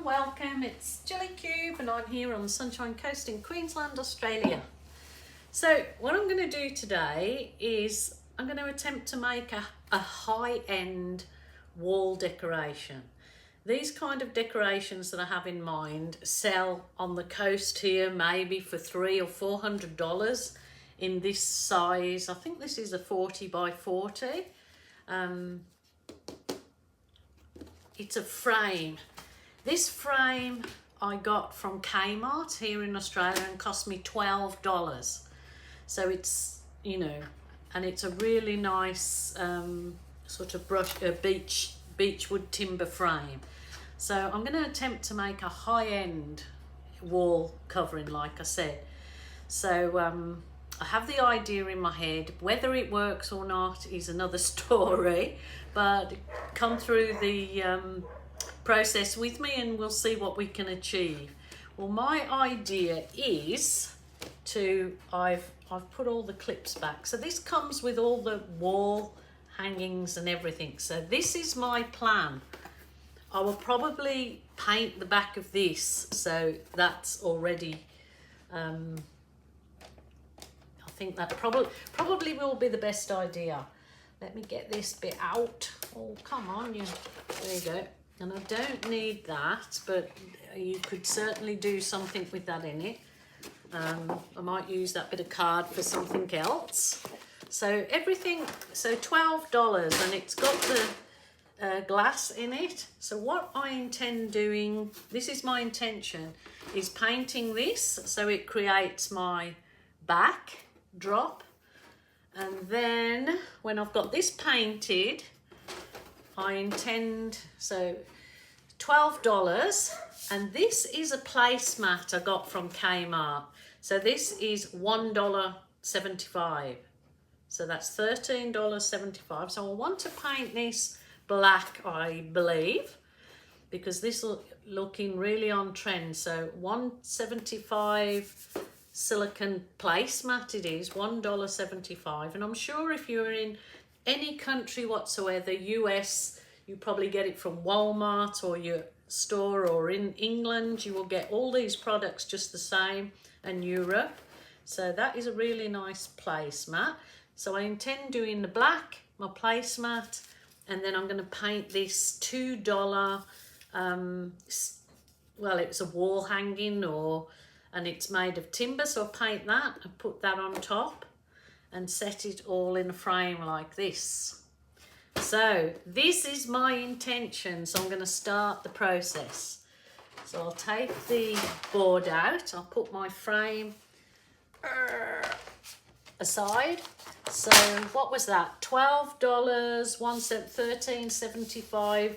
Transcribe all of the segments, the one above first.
welcome. It's Jelly Cube and I'm here on the Sunshine Coast in Queensland, Australia. So what I'm going to do today is I'm going to attempt to make a high-end wall decoration. These kind of decorations that I have in mind sell on the coast here maybe for $300 or $400 in this size. I think this is a 40 by 40. It's a frame. This frame I got from Kmart here in Australia and cost me $12. So it's, you know, and it's a really nice sort of beechwood timber frame. So I'm going to attempt to make a high-end wall covering, like I said. So I have the idea in my head. Whether it works or not is another story, but come through the process with me and we'll see what we can achieve. Well, my idea is to, I've put all the clips back. So this comes with all the wall hangings and everything. So this is my plan. I will probably paint the back of this, so that's already I think that probably will be the best idea. Let me get this bit out. Oh, come on, there you go. And I don't need that, but you could certainly do something with that in it. I might use that bit of card for something else. So everything, so $12, and it's got the glass in it. So what I intend doing, this is my intention, is painting this so it creates my backdrop. And then when I've got this painted, I intend, so $12, and this is a placemat I got from Kmart. So this is $1.75. So that's $13.75. So I want to paint this black, I believe, because this will looking really on trend. So $1.75 silicone placemat it is, $1.75. And I'm sure if you're in any country whatsoever, US, you probably get it from Walmart or your store, or in England you will get all these products just the same, and Europe. So that is a really nice placemat. So I intend doing the black, my placemat, and then I'm going to paint this $2 well, it's a wall hanging, and it's made of timber, so I'll paint that and put that on top and set it all in a frame like this. So this is my intention, so I'm going to start the process. So I'll take the board out, I'll put my frame aside. So what was that? $12, $13.75,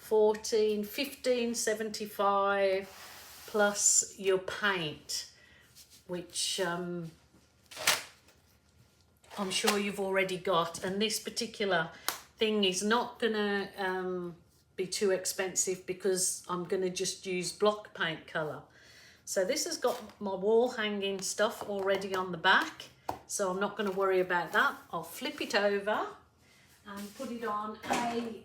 $14, $15.75 plus your paint, which I'm sure you've already got. And this particular thing is not gonna be too expensive because I'm gonna just use block paint color. So this has got my wall hanging stuff already on the back, so I'm not going to worry about that. I'll flip it over and put it on a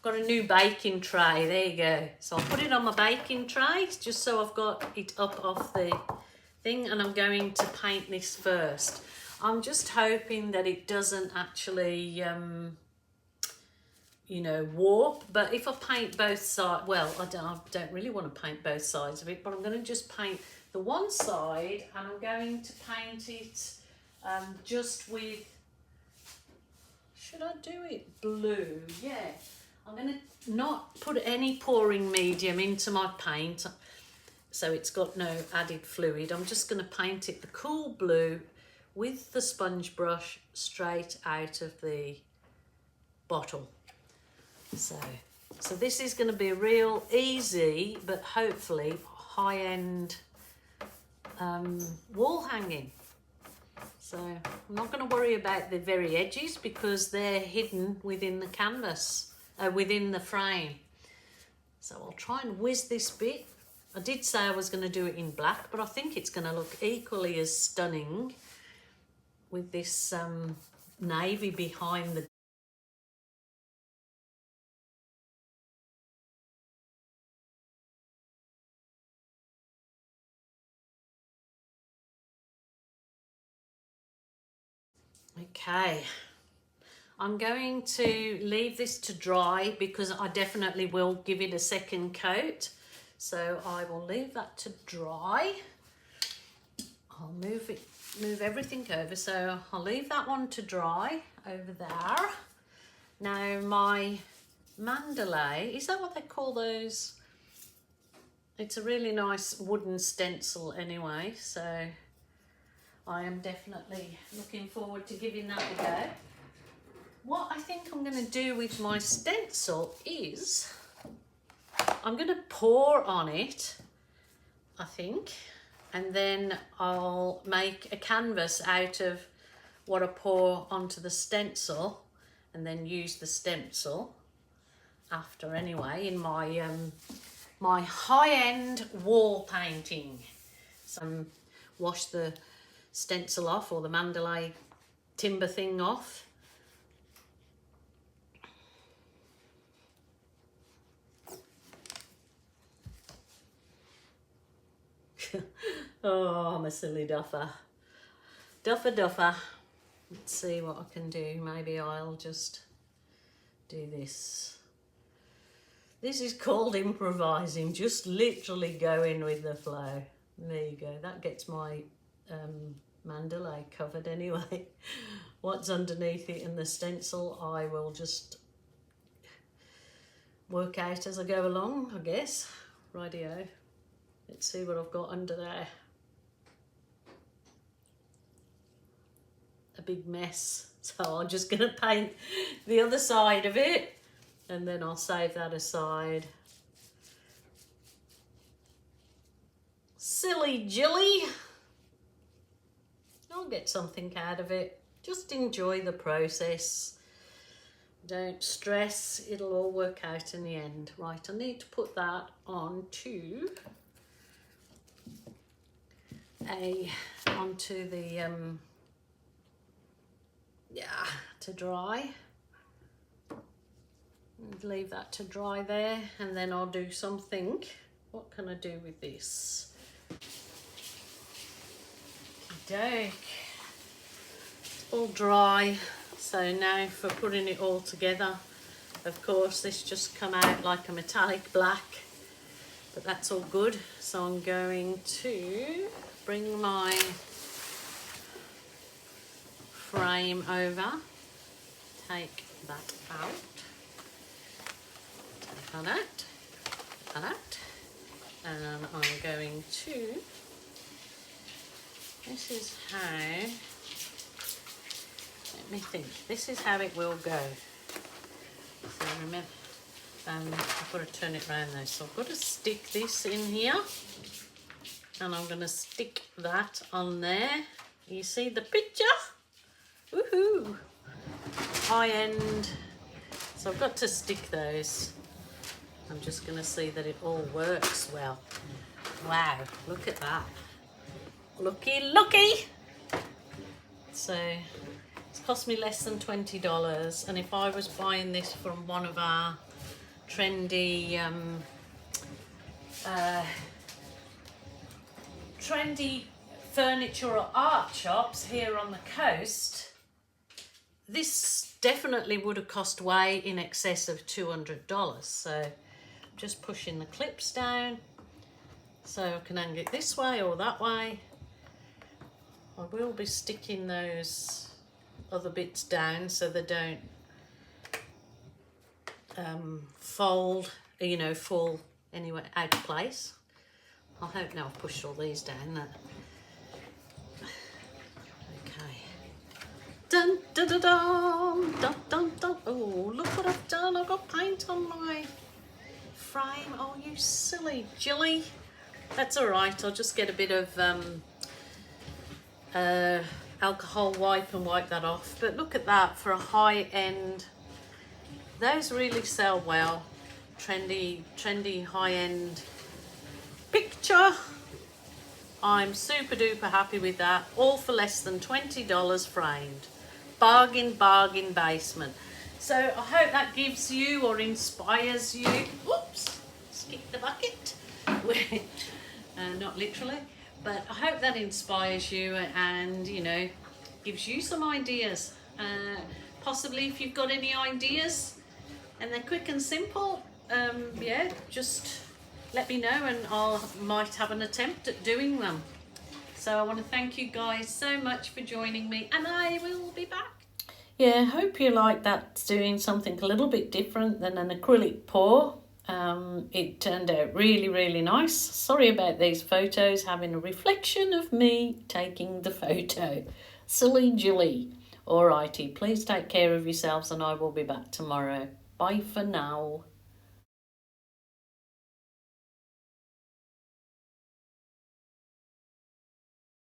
got a new baking tray. There you go. So I'll put it on my baking tray just so I've got it up off the thing, and I'm going to paint this first. I'm just hoping that it doesn't actually you know, warp, but if I paint both sides, well, I don't really want to paint both sides of it, but I'm going to just paint the one side, and I'm going to paint it just with, should I do it blue? Yeah, I'm going to not put any pouring medium into my paint, so it's got no added fluid. I'm just going to paint it the cool blue with the sponge brush straight out of the bottle. So this is going to be a real easy, but hopefully high-end wall hanging. So I'm not going to worry about the very edges because they're hidden within the canvas, within the frame. So I'll try and whiz this bit. I did say I was going to do it in black, but I think it's going to look equally as stunning with this navy behind the Okay, I'm going to leave this to dry because I definitely will give it a second coat. So I will leave that to dry. I'll move everything over. So I'll leave that one to dry over there. Now my mandalay, is that what they call those? It's a really nice wooden stencil anyway, so I am definitely looking forward to giving that a go. What I think I'm going to do with my stencil is I'm going to pour on it, I think, and then I'll make a canvas out of what I pour onto the stencil and then use the stencil after anyway in my my high-end wall painting. So wash the stencil off, or the mandalay timber thing off. Oh, I'm a silly duffer. Duffer. Let's see what I can do. Maybe I'll just do this. This is called improvising, just literally going with the flow. There you go. That gets my mandalay covered anyway. What's underneath it in the stencil, I will just work out as I go along, I guess. Rightio. Let's see what I've got under there. A big mess. So I'm just going to paint the other side of it, and then I'll save that aside. Silly Jilly. I'll get something out of it. Just enjoy the process. Don't stress. It'll all work out in the end. Right, I need to put that onto the to dry. Leave that to dry there, and then I'll do something. What can I do with this? Okey-doke. It's all dry, so now for putting it all together, of course this just come out like a metallic black, but that's all good. So I'm going to bring my frame over, take that out, take that out, and I'm going to, this is how, let me think, this is how it will go. So remember, I've got to turn it around though, so I've got to stick this in here, and I'm going to stick that on there. You see the picture? Woohoo! High end. So I've got to stick those. I'm just going to see that it all works well. Wow, look at that. Looky! So it's cost me less than $20, and if I was buying this from one of our trendy furniture or art shops here on the coast, this definitely would have cost way in excess of $200. So I'm just pushing the clips down so I can hang it this way or that way. I will be sticking those other bits down so they don't fold, you know, fall anywhere out of place. I hope now I've pushed all these down. Dun, dun, dun, dun, dun, dun, dun. Oh, look what I've done. I've got paint on my frame. Oh, you silly Jilly. That's all right. I'll just get a bit of alcohol wipe and wipe that off. But look at that for a high end. Those really sell well. Trendy high end picture. I'm super duper happy with that. All for less than $20 framed. Bargain basement. So I hope that gives you or inspires you. Whoops, skip the bucket. Not literally, but I hope that inspires you, and you know, gives you some ideas. Possibly if you've got any ideas and they're quick and simple, yeah, just let me know and I might have an attempt at doing them. So I want to thank you guys so much for joining me, and I will be back. Yeah, hope you like that, doing something a little bit different than an acrylic pour. It turned out really, really nice. Sorry about these photos having a reflection of me taking the photo. Silly Julie. Alrighty, please take care of yourselves and I will be back tomorrow. Bye for now.